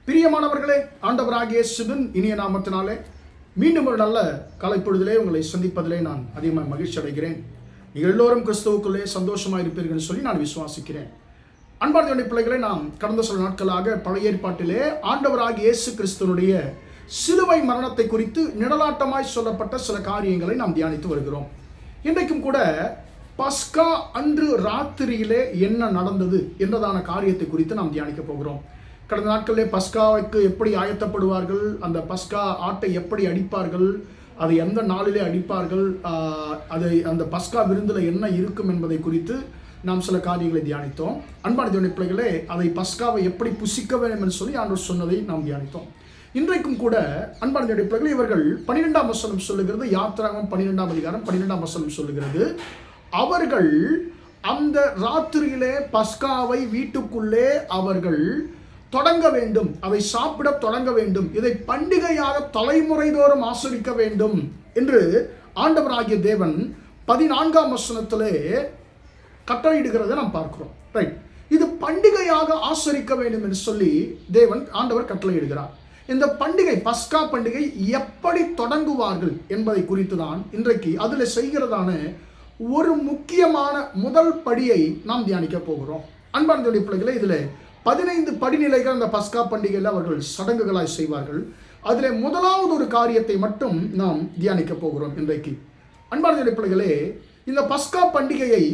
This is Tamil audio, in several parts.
பிரியமானவர்களே, ஆண்டவராகிய இயேசுவின் இனிய நாமத்தினாலே மீண்டும் ஒரு நல்ல காலைப்பொழுதிலே உங்களை சந்திப்பதிலே நான் அதிகமாக மகிழ்ச்சி அடைகிறேன். நீங்கள் எல்லோரும் கிறிஸ்துவுக்குள்ளே சந்தோஷமாக இருப்பீர்கள் சொல்லி நான் விசுவாசிக்கிறேன். அன்பார்ந்த பிள்ளைகளை, நாம் கடந்த சில நாட்களாக பழைய ஏற்பாட்டிலே ஆண்டவராகிய இயேசு கிறிஸ்துவனுடைய சிலுவை மரணத்தை குறித்து நிழலாட்டமாய் சொல்லப்பட்ட சில காரியங்களை நாம் தியானித்து வருகிறோம். இன்றைக்கும் கூட பஸ்கா அன்று ராத்திரியிலே என்ன நடந்தது என்றதான காரியத்தை குறித்து நாம் தியானிக்க போகிறோம். கடந்த நாட்களிலே பஸ்காவுக்கு எப்படி ஆயத்தப்படுவார்கள், அந்த பஸ்கா ஆட்டை எப்படி அடிப்பார்கள், அதை எந்த நாளிலே அடிப்பார்கள், அந்த பஸ்கா விருந்தில் என்ன இருக்கும் என்பதை குறித்து நாம் சில காரியங்களை தியானித்தோம். அன்பான தேவனுடைய பிள்ளைகளே, அதை பஸ்காவை எப்படி புசிக்க வேண்டும் என்று சொல்லி ஆண்டவர் சொன்னதை நாம் தியானித்தோம். இன்றைக்கும் கூட அன்பான தேவனுடைய பிள்ளைகளே, இவர்கள் 12ஆம் வசனம் சொல்லுகிறது, யாத்திராகமம் 12ஆம் அதிகாரம் 12ஆம் வசனம் சொல்லுகிறது, அவர்கள் அந்த ராத்திரியிலே பஸ்காவை வீட்டுக்குள்ளே அவர்கள் தொடங்க வேண்டும், அதை சாப்பிட தொடங்க வேண்டும், இதை பண்டிகையாக தலைமுறை தோறும் ஆசரிக்க வேண்டும் என்று ஆண்டவராகிய தேவன் 14ஆம் வசனத்திலே கட்டளையிடுகிறத நாம் பார்க்கிறோம். ரைட், இது பண்டிகையாக ஆசரிக்க வேண்டும் என்று சொல்லி ஆண்டவர் கட்டளையிடுகிறார். இந்த பண்டிகை, பஸ்கா பண்டிகை எப்படி தொடங்குவார்கள் என்பதை குறித்து தான் இன்றைக்கு அதில் செய்கிறதான ஒரு முக்கியமான முதல் படியை நாம் தியானிக்க போகிறோம். அன்பான பிள்ளைகளை, இதில் 15 படிநிலைகள் அந்த பஸ்கா பண்டிகையில் அவர்கள் சடங்குகளாய் செய்வார்கள். அதில் முதலாவது ஒரு காரியத்தை மட்டும் நாம் தியானிக்க போகிறோம் இன்றைக்கு. அன்பான பிள்ளைகளே, இந்த பஸ்கா பண்டிகையை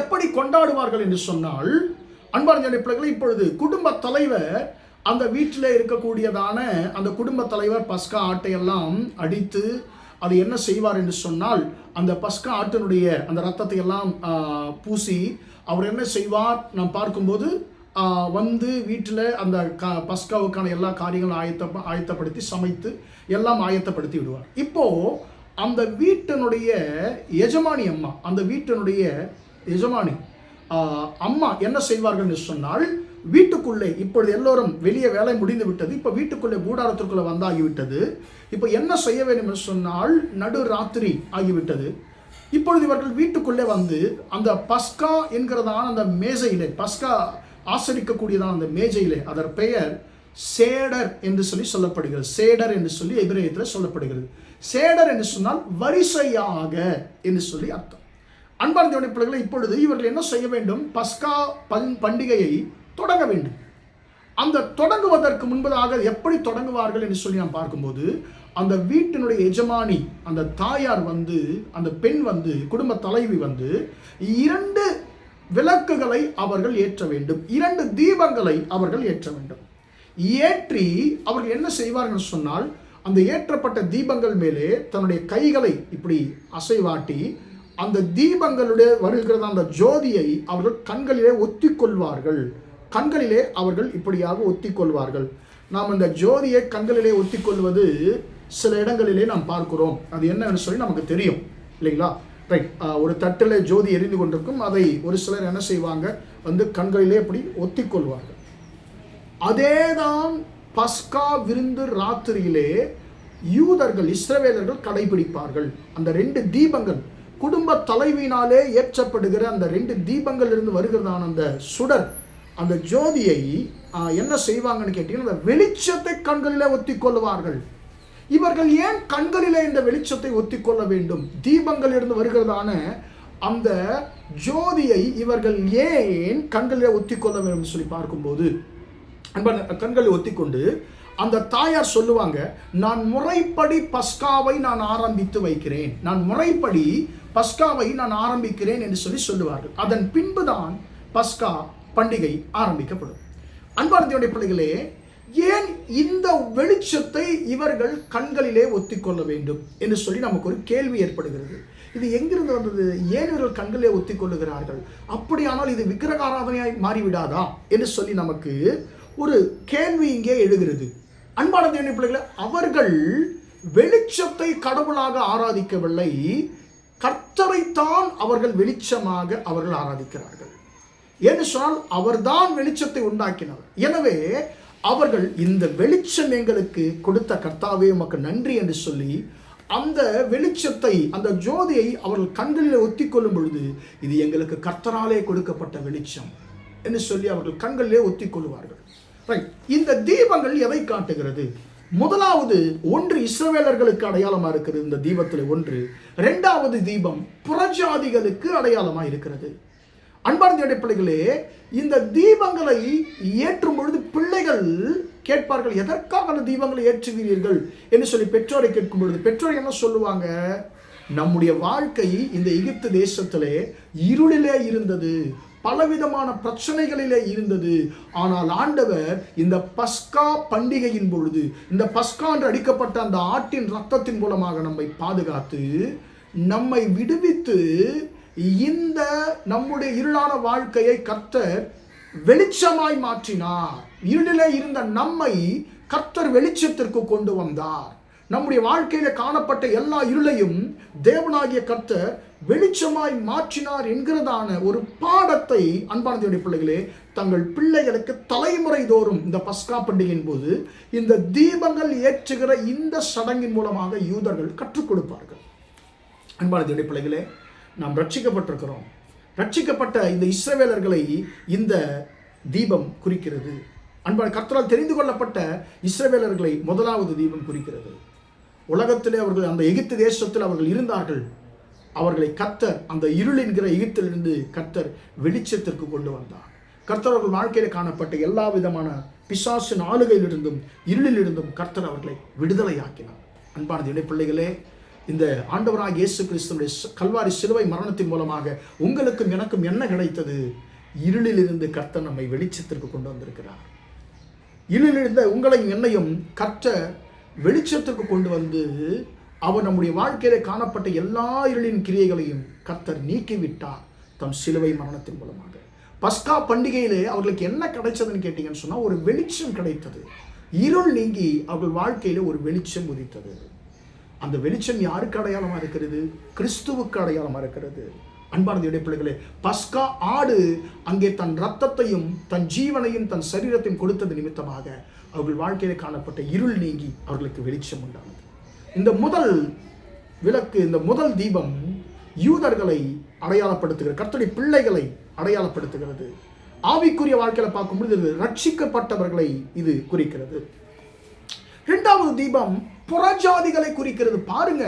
எப்படி கொண்டாடுவார்கள் என்று சொன்னால், அன்பான பிள்ளைகளே, இப்பொழுது குடும்ப தலைவர் அந்த வீட்டில் இருக்கக்கூடியதான அந்த குடும்ப தலைவர் பஸ்கா ஆட்டையெல்லாம் அடித்து அது என்ன செய்வார் என்று சொன்னால், அந்த பஸ்கா ஆட்டினுடைய அந்த ரத்தத்தை எல்லாம் பூசி அவர் என்ன செய்வார் நாம் பார்க்கும்போது, வந்து வீட்டில் அந்த பஸ்காவுக்கான எல்லா காரியங்களும் ஆயத்தப்படுத்தி சமைத்து எல்லாம் ஆயத்தப்படுத்தி விடுவார். இப்போது அந்த வீட்டினுடைய எஜமானி அம்மா, அந்த வீட்டினுடைய எஜமானி அம்மா என்ன செய்வார்கள் என்று சொன்னால், வீட்டுக்குள்ளே இப்பொழுது எல்லோரும் வெளியே வேலை முடிந்து விட்டது, இப்போ வீட்டுக்குள்ளே கூடாரத்திற்குள்ளே வந்தாகிவிட்டது. இப்போ என்ன செய்ய வேண்டும் என்று சொன்னால், நடு ராத்திரி ஆகிவிட்டது. இப்பொழுது இவர்கள் வீட்டுக்குள்ளே வந்து அந்த பஸ்கா என்கிறதான அந்த மேஜையிலே, பஸ்கா ஆசரிக்கக்கூடியதான அந்த மேஜையிலே, அதன் பெயர் சேடர் என்று சொல்லப்படுகிறது. சேடர் என்று சொல்லி எபிரேயத்தில் சொல்லப்படுகிறது. சேடர் என்று சொன்னால் வரிசையாக என்று சொல்லி அர்த்தம். அன்பார்ந்த தேவனுடைய பிள்ளைகளை, இப்பொழுது இவர்கள் என்ன செய்ய வேண்டும், பஸ்கா பண்டிகையை தொடங்க வேண்டும். அந்த தொடங்குவதற்கு முன்பதாக எப்படி தொடங்குவார்கள் என்று சொல்லி நாம் பார்க்கும்போது, அந்த வீட்டினுடைய எஜமானி, அந்த தாயார் வந்து, அந்த பெண் வந்து, குடும்ப தலைவி வந்து 2 விளக்குகளை அவர்கள் ஏற்ற வேண்டும், 2 தீபங்களை அவர்கள் ஏற்ற வேண்டும். ஏற்றி அவர்கள் என்ன செய்வார்கள் சொன்னால், அந்த ஏற்றப்பட்ட தீபங்கள் மேலே தன்னுடைய கைகளை இப்படி அசைவாட்டி அந்த தீபங்களுடைய வருகிறத அந்த ஜோதியை அவர்கள் கண்களிலே ஒத்திக்கொள்வார்கள். கண்களிலே அவர்கள் இப்படியாக ஒத்திக்கொள்வார்கள். நாம் அந்த ஜோதியை கண்களிலே ஒத்திக்கொள்வது சில இடங்களிலே நாம் பார்க்கிறோம். அது என்னன்னு சொல்லி நமக்கு தெரியும் இல்லைங்களா? ரைட், ஒரு தட்டில் ஜோதி எரிந்து கொண்டிருக்கும், அதை ஒரு சிலர் என்ன செய்வாங்க, வந்து கண்களிலே இப்படி ஒத்திக்கொள்வார்கள். அதேதான் பஸ்கா விருந்து ராத்திரியிலே யூதர்கள், இஸ்ரவேலர்கள் கடைபிடிப்பார்கள். அந்த 2 தீபங்கள், குடும்ப தலைவியினாலே ஏற்றப்படுகிற அந்த 2 தீபங்கள் இருந்து வருகிறதான அந்த சுடர், அந்த ஜோதியை என்ன செய்வாங்கன்னு கேட்டீங்கன்னா, அந்த வெளிச்சத்தை கண்களிலே ஒத்திக்கொள்வார்கள். இவர்கள் ஏன் கண்களிலே இந்த வெளிச்சத்தை ஒத்திக்கொள்ள வேண்டும்? தீபங்கள் இருந்து வருகிறதான அந்த ஜோதியை இவர்கள் ஏன் கண்களிலே ஒத்திக்கொள்ள வேண்டும் சொல்லி பார்க்கும்போது, கண்களை ஒத்திக்கொண்டு அந்த தாயார் சொல்லுவாங்க, நான் முறைப்படி பஸ்காவை நான் ஆரம்பித்து வைக்கிறேன், நான் முறைப்படி பஸ்காவை நான் ஆரம்பிக்கிறேன் என்று சொல்லுவார்கள். அதன் பின்புதான் பஸ்கா பண்டிகை ஆரம்பிக்கப்படும். அன்பான தேவனுடைய பிள்ளைகளே, ஏன் இந்த வெளிச்சத்தை இவர்கள் கண்களிலே ஒத்திக்கொள்ள வேண்டும் என்று சொல்லி நமக்கு ஒரு கேள்வி ஏற்படுகிறது. இது எங்கிருந்து வந்தது? ஏன் இவர்கள் கண்களிலே ஒத்திக்கொள்ளுகிறார்கள்? அப்படியானால் இது விக்கிரகாராதனையாய் மாறிவிடாதா என்று சொல்லி நமக்கு ஒரு கேள்வி இங்கே எழுகிறது. அன்பான தேவனுடைய பிள்ளைகளே, அவர்கள் வெளிச்சத்தை கடவுளாக ஆராதிக்கவில்லை, கர்த்தரைத்தான் அவர்கள் வெளிச்சமாக அவர்கள் ஆராதிக்கிறார்கள். என்று சொன்னால் அவர்தான் வெளிச்சத்தை உண்டாக்கினவர். எனவே அவர்கள் இந்த வெளிச்சம் எங்களுக்கு கொடுத்த கர்த்தாவே உமக்கு நன்றி என்று சொல்லி அந்த வெளிச்சத்தை, அந்த ஜோதியை அவர்கள் கண்களில் ஒத்திக்கொள்ளும் பொழுது, இது எங்களுக்கு கர்த்தராலே கொடுக்கப்பட்ட வெளிச்சம் என்று சொல்லி அவர்கள் கண்களிலே ஒத்திக்கொள்வார்கள். ரைட், இந்த தீபங்கள் எதை காட்டுகிறது? முதலாவது ஒன்று இஸ்ரவேலர்களுக்கு அடையாளமா இருக்கிறது இந்த தீபத்தில் ஒன்று. இரண்டாவது தீபம் புறஜாதிகளுக்கு அடையாளமா இருக்கிறது. அன்பார்ந்த பிள்ளைகளே, இந்த தீபங்களை ஏற்றும் பொழுது பிள்ளைகள் கேட்பார்கள், எதற்காக அந்த தீபங்களை ஏற்றுகிறீர்கள் என்று சொல்லி பெற்றோரை கேட்கும் பொழுது பெற்றோர் என்ன சொல்லுவாங்க? நம்முடைய வாழ்க்கை இந்த எகிப்து தேசத்திலே இருளிலே இருந்தது, பலவிதமான பிரச்சனைகளிலே இருந்தது. ஆனால் ஆண்டவர் இந்த பஸ்கா பண்டிகையின் பொழுது, இந்த பஸ்கா என்று அடிக்கப்பட்ட அந்த ஆட்டின் ரத்தத்தின் மூலமாக நம்மை பாதுகாத்து நம்மை விடுவித்து இந்த நம்முடைய இருளான வாழ்க்கையை கர்த்தர் வெளிச்சமாய் மாற்றினார். இருளிலே இருந்த நம்மை கர்த்தர் வெளிச்சத்திற்கு கொண்டு வந்தார். நம்முடைய வாழ்க்கையில காணப்பட்ட எல்லா இருளையும் தேவனாகிய கர்த்தர் வெளிச்சமாய் மாற்றினார் என்கிறதான ஒரு பாடத்தை அன்பான தேவனுடைய பிள்ளைகளே தங்கள் பிள்ளைகளுக்கு தலைமுறை தோறும் இந்த பஸ்கா பண்டிகையின் போது இந்த தீபங்கள் ஏற்றுகிற இந்த சடங்கின் மூலமாக யூதர்கள் கற்றுக் கொடுப்பார்கள். அன்பான தேவனுடைய பிள்ளைகளே, நாம் ரட்சிக்கப்பட்டிருக்கிறோம். ரட்சிக்கப்பட்ட இந்த இஸ்ரவேலர்களை இந்த தீபம் குறிக்கிறது. அன்பான கர்த்தரால் தெரிந்து கொள்ளப்பட்ட இஸ்ரவேலர்களை முதலாவது தீபம் குறிக்கிறது. உலகத்திலே அவர்கள் அந்த எகிப்து தேசத்தில் அவர்கள் இருந்தார்கள். அவர்களை கர்த்தர் அந்த இருள் என்கிற எகிப்திலிருந்து கர்த்தர் வெளிச்சத்திற்கு கொண்டு வந்தார். கர்த்தர் அவர்கள் வாழ்க்கையில் காணப்பட்ட எல்லா விதமான பிசாசின் ஆளுகையிலிருந்தும் இருளிலிருந்தும் கர்த்தர் அவர்களை விடுதலையாக்கினார். அன்பான தேவனுடைய பிள்ளைகளே, இந்த ஆண்டவராகிய இயேசு கிறிஸ்துவின் கல்வாரி சிலுவை மரணத்தின் மூலமாக உங்களுக்கும் எனக்கும் என்ன கிடைத்தது? இருளிலிருந்து கர்த்தர் நம்மை வெளிச்சத்திற்கு கொண்டு வந்திருக்கிறார். இருளிலிருந்த உங்களையும் என்னையும் கர்த்தர் வெளிச்சத்திற்கு கொண்டு வந்து அவர் நம்முடைய வாழ்க்கையிலே காணப்பட்ட எல்லா இருளின் கிரியைகளையும் கர்த்தர் நீக்கிவிட்டார் தம் சிலுவை மரணத்தின் மூலமாக. பஸ்கா பண்டிகையிலே அவர்களுக்கு என்ன கிடைச்சதுன்னு கேட்டீங்கன்னு சொன்னா, ஒரு வெளிச்சம் கிடைத்தது. இருள் நீங்கி அவர்கள் வாழ்க்கையில ஒரு வெளிச்சம் உதித்தது. அந்த வெளிச்சம் யாருக்கு அடையாளமா இருக்கிறது? கிறிஸ்துவுக்கு அடையாளமா இருக்கிறது. அன்பான தேவனுடைய பிள்ளைகளே, பஸ்கா ஆடு அங்கே தன் ரத்தத்தையும் தன் ஜீவனையும் தன் சரீரத்தையும் கொடுத்தது நிமித்தமாக அவர்கள் வாழ்க்கையில காணப்பட்ட இருள் நீங்கி அவர்களுக்கு வெளிச்சம் உண்டானது. இந்த முதல் விளக்கு, இந்த முதல் தீபம் யூதர்களை அடையாளப்படுத்துகிறது, கர்த்தருடைய பிள்ளைகளை அடையாளப்படுத்துகிறது. ஆவிக்குரிய வாழ்க்கையில பார்க்கும்போது இது ரட்சிக்கப்பட்டவர்களை இது குறிக்கிறது. இரண்டாவது தீபம் புறஜாதிகளை குறிக்கிறது. பாருங்க,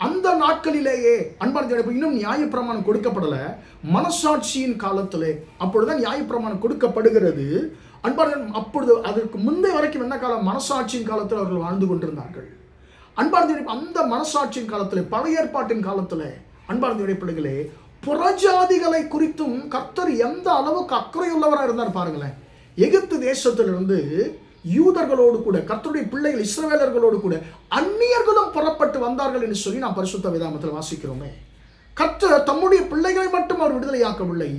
அந்த நாட்களிலேயே அன்பான இன்னும் நியாயப்பிரமாணம் கொடுக்கப்படல. மனசாட்சியின் காலத்திலே அப்பொழுதுதான் நியாயப்பிரமாணம் கொடுக்கப்படுகிறது. அன்பான அப்பொழுது அதற்கு முந்தைய வரைக்கும் என்ன காலம்? மனசாட்சியின் காலத்தில் அவர்கள் வாழ்ந்து கொண்டிருந்தார்கள். அன்பான அந்த மனசாட்சியின் காலத்தில், பழைய ஏற்பாட்டின் காலத்தில் அன்பான பிள்ளைகளே, புறஜாதிகளை குறித்தும் கர்த்தர் எந்த அளவுக்கு அக்கறையுள்ளவராக இருந்தார் பாருங்களேன். எகிப்து தேசத்திலிருந்து யூதர்களோடு கூட கர்த்தருடைய பிள்ளைகள் இஸ்ரவேலர்களோடு கூட அந்நியர்களும் புறப்பட்டு வந்தார்கள் என்று சொல்லி நாம் பரிசுத்த வேதாகமத்தில் வாசிக்கிறோமே. கர்த்தர் தம்முடைய பிள்ளைகளை மட்டும் அவர் விடுதலையாக்கவில்லை,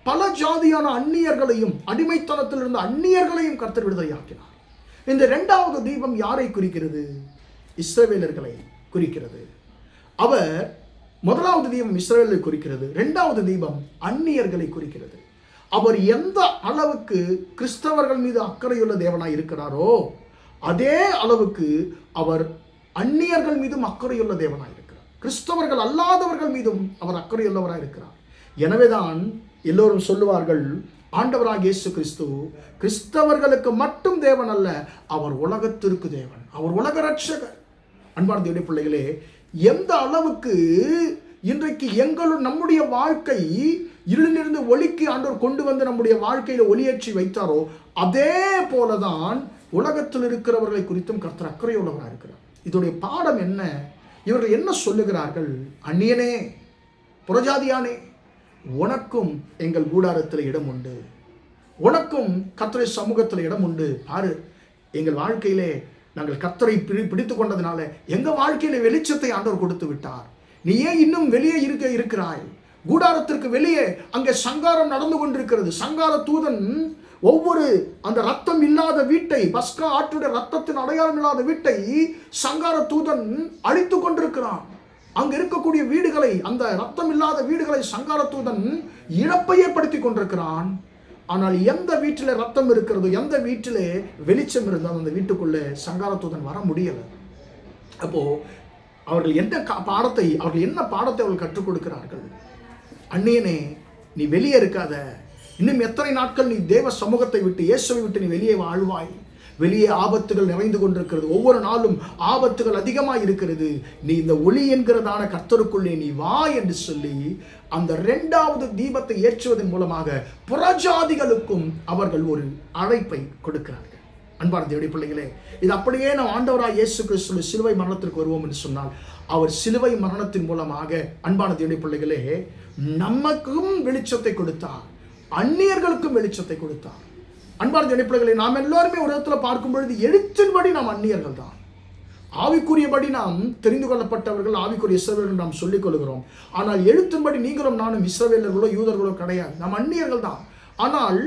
பல ஜாதியான அந்நியர்களையும் அடிமைத்தனத்தில் இருந்த அந்நியர்களையும் கர்த்தர் விடுதலையாக்கினார். இந்த இரண்டாவது தீபம் யாரை குறிக்கிறது? இஸ்ரவேலர்களை குறிக்கிறது. அவர் முதலாவது தீபம் இஸ்ரவேலை குறிக்கிறது, இரண்டாவது தீபம் அந்நியர்களை குறிக்கிறது. அவர் எந்த அளவுக்கு கிறிஸ்தவர்கள் மீது அக்கறையுள்ள தேவனாய் இருக்கிறாரோ அதே அளவுக்கு அவர் அந்நியர்கள் மீதும் அக்கறையுள்ள தேவனாய் இருக்கிறார். கிறிஸ்தவர்கள் அல்லாதவர்கள் மீதும் அவர் அக்கறையுள்ளவராய் இருக்கிறார். எனவேதான் எல்லோரும் சொல்லுவார்கள், ஆண்டவராகிய இயேசு கிறிஸ்து கிறிஸ்தவர்களுக்கு மட்டும் தேவன் அல்ல, அவர் உலகத்திற்கு தேவன், அவர் உலக ரட்சகர். அன்பான தேவனுடைய பிள்ளைகளே, எந்த அளவுக்கு இன்றைக்கு நம்முடைய வாழ்க்கை இருளிலிருந்து ஒளிக்கு ஆண்டவர் கொண்டு வந்து நம்முடைய வாழ்க்கையில ஒளியேற்றி வைத்தாரோ அதே போலதான் உலகத்தில் இருக்கிறவர்களை குறித்தும் கர்த்தர் அக்கறையுள்ளவராக இருக்கிறார். இதோடைய பாடம் என்ன? இவர்கள் என்ன சொல்லுகிறார்கள்? அந்நியனே, புறஜாதியானே, உனக்கும் எங்கள் கூடாரத்தில் இடம் உண்டு, உனக்கும் கர்த்தருடைய சமூகத்தில் இடம் உண்டு. பாரு, எங்கள் வாழ்க்கையிலே நாங்கள் கர்த்தரை பிடித்து கொண்டதுனால எங்க வாழ்க்கையில வெளிச்சத்தை ஆண்டவர் கொடுத்து விட்டார். நீ ஏன் இன்னும் வெளியே இருக்கிறாய்? கூடாரத்திற்கு வெளியே அங்கே சங்காரம் நடந்து கொண்டிருக்கிறது. சங்கார தூதன் ஒவ்வொரு அந்த ரத்தம் இல்லாத வீட்டை, பஸ்கா ஆற்றுடைய ரத்தத்தின் அடையாளம் இல்லாத வீட்டை சங்கார தூதன் அழித்து கொண்டிருக்கிறான். அங்க இருக்கக்கூடிய வீடுகளை, அந்த ரத்தம் இல்லாத வீடுகளை சங்கார தூதன் இழப்பையே படுத்தி கொண்டிருக்கிறான். ஆனால் எந்த வீட்டிலே ரத்தம் இருக்கிறதோ, எந்த வீட்டிலே வெளிச்சம் இருந்தால் அந்த வீட்டுக்குள்ளே சங்கார தூதன் வர முடியலை. அப்போ அவர்கள் என்ன பாடத்தை அவர்கள் கற்றுக் கொடுக்கிறார்கள்? அந்நியனே, நீ வெளியே இருக்காத, இன்னும் எத்தனை நாட்கள் நீ தேவ சமூகத்தை விட்டு, இயேசுவை விட்டு நீ வெளியே வாழ்வாய்? வெளியே ஆபத்துகள் நிறைந்து கொண்டிருக்கிறது. ஒவ்வொரு நாளும் ஆபத்துகள் அதிகமாக இருக்கிறது. நீ இந்த ஒளி என்கிறதான கர்த்தருக்குள்ளே நீ வா என்று சொல்லி அந்த 2வது தீபத்தை ஏற்றுவதன் மூலமாக புறஜாதிகளுக்கும் அவர்கள் ஒரு அழைப்பை கொடுக்கிறார்கள். அன்பான தேவனுடைய பிள்ளைகளே, இது அப்படியே நாம் ஆண்டவராய் இயேசு கிறிஸ்து சிலுவை மரணத்திற்கு வருவோம் என்று சொன்னால், அவர் சிலுவை மரணத்தின் மூலமாக அன்பான தேவனுடைய பிள்ளைகளே நமக்கும் வெளிச்சத்தை கொடுத்தார், அந்நியர்களுக்கும் வெளிச்சத்தை கொடுத்தார். அன்பான தேவனுடைய பிள்ளைகளே, நாம் எல்லாருமே ஒரு இடத்துல பார்க்கும் பொழுது எழுத்தின்படி நாம் அந்நியர்கள் தான். ஆவிக்குரியபடி நாம் தெரிந்து கொள்ளப்பட்டவர்கள், ஆவிக்குரிய இஸ்ரவேலர்கள் நாம் சொல்லிக் கொள்கிறோம். ஆனால் எழுத்தின்படி நீங்களும் நானும் இஸ்ரவேலர்களோ யூதர்களோ கிடையாது, நாம் அந்நியர்கள் தான். ஆனால்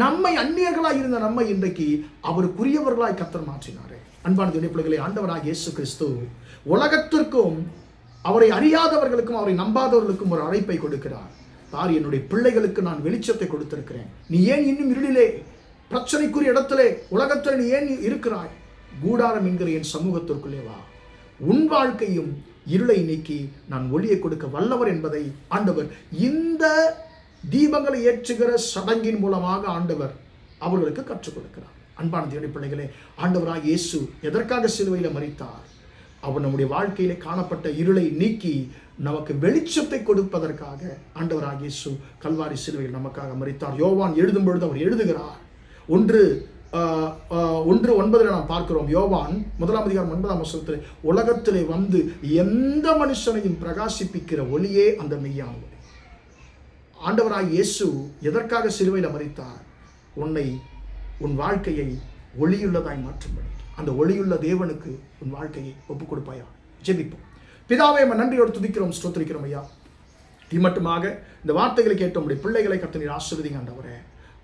நம்மை அந்நியர்களாய் இருந்த நம்மை இன்றைக்கு அவருக்குரியவர்களாய் கர்த்தர் மாற்றினாரே. அன்பான தேவனுடைய பிள்ளைகளே, ஆண்டவராக இயேசு கிறிஸ்து உலகத்திற்கும் அவரை அறியாதவர்களுக்கும் அவரை நம்பாதவர்களுக்கும் ஒரு அழைப்பை கொடுக்கிறார். யார்? என்னுடைய பிள்ளைகளுக்கு நான் வெளிச்சத்தை கொடுத்திருக்கிறேன். நீ ஏன் இன்னும் இருளிலே, பிரச்சனைக்குரிய இடத்திலே, உலகத்தில் நீ ஏன் இருக்கிறாய்? கூடாரம் என்கிற என் சமூகத்திற்குள்ளே வா. உன் வாழ்க்கையும் இருளை நீக்கி நான் ஒளியை கொடுக்க வல்லவர் என்பதை ஆண்டவர் இந்த தீபங்களை ஏற்றுகிற சடங்கின் மூலமாக ஆண்டவர் அவர்களுக்கு கற்றுக் கொடுக்கிறார். அன்பான தேவனுடைய பிள்ளைகளே, ஆண்டவராக இயேசு எதற்காக சிலுவையில் மரித்தார்? அவர் நம்முடைய வாழ்க்கையிலே காணப்பட்ட இருளை நீக்கி நமக்கு வெளிச்சத்தை கொடுப்பதற்காக ஆண்டவராக இயேசு கல்வாரி சிலுவையில் நமக்காக மரித்தார். யோவான் எழுதும் பொழுது அவர் எழுதுகிறார். 1:9 நாம் பார்க்கிறோம். யோவான் 1:9 உலகத்திலே வந்து எந்த மனுஷனையும் பிரகாசிப்பிக்கிற ஒளியே அந்த மெய்யான ஒளி. ஆண்டவராக இயேசு எதற்காக சிலுவையில் மரித்தார்? உன் வாழ்க்கையை ஒளியுள்ளதாய் மாற்றும்படி. அந்த ஒளியுள்ள தேவனுக்கு உன் வாழ்க்கையை ஒப்புக் கொடுப்பாயா? ஜெபிப்போம். பிதாவே, நன்றியோடு துதிக்கிறோம், ஸ்தோத்திரிக்கிறோம் ஐயா. மட்டுமாக இந்த வார்த்தைகளை கேட்ட உடைய பிள்ளைகளை கர்த்தர் நீர் ஆசீர்வதிங்க ஆண்டவரே.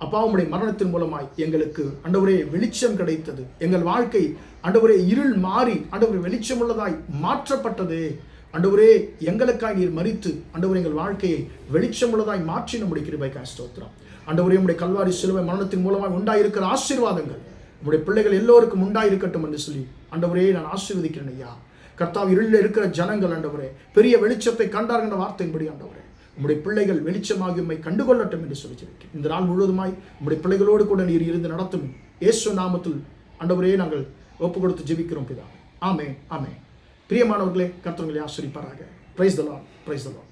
அப்பா, உம்முடைய மரணத்தின் மூலமாய் எங்களுக்கு ஆண்டவரே வெளிச்சம் கிடைத்தது. எங்கள் வாழ்க்கை ஆண்டவரே இருள் மாறி ஆண்டவரே வெளிச்சம் உள்ளதாய் மாற்றப்பட்டது. ஆண்டவரே, எங்களுக்காய் நீர் மரித்து ஆண்டவரே எங்கள் வாழ்க்கையை வெளிச்சம் உள்ளதாய் மாற்றி நம்முடைய கிருபைக்காய் ஸ்தோத்திரம். ஆண்டவரே, உம்முடைய கல்வாரி சிலுவை மரணத்தின் மூலமாய் உண்டாயிருக்கிற ஆசீர்வாதங்கள் நம்முடைய பிள்ளைகள் எல்லோருக்கும் உண்டாயிருக்கட்டும் என்று சொல்லி ஆண்டவரே நான் ஆசீர்வதிக்கிறேன் ஐயா. கர்த்தாவே, இருளில் இருக்கிற ஜனங்கள் ஆண்டவரே பெரிய வெளிச்சத்தை கண்டார்கள் என்ற வார்த்தையின்படி ஆண்டவரே உம்முடைய பிள்ளைகள் வெளிச்சமாகி உம்மை கண்டுகொள்ளட்டும் என்று சொல்லி ஜெபிக்கிறேன். இந்த நாள் முழுவதுமாய் உம்முடைய பிள்ளைகளோடு கூட நீர் இருந்து நடத்தும் இயேசு நாமத்தில் ஆண்டவரே நாங்கள் ஒப்பு கொடுத்து ஜெபிக்கிறோம் பிதாவே. ஆமென், ஆமென். பிரியமானவர்களே, கர்த்தர் உங்களை ஆசீர்வதிப்பாராக. Praise the Lord, praise the Lord.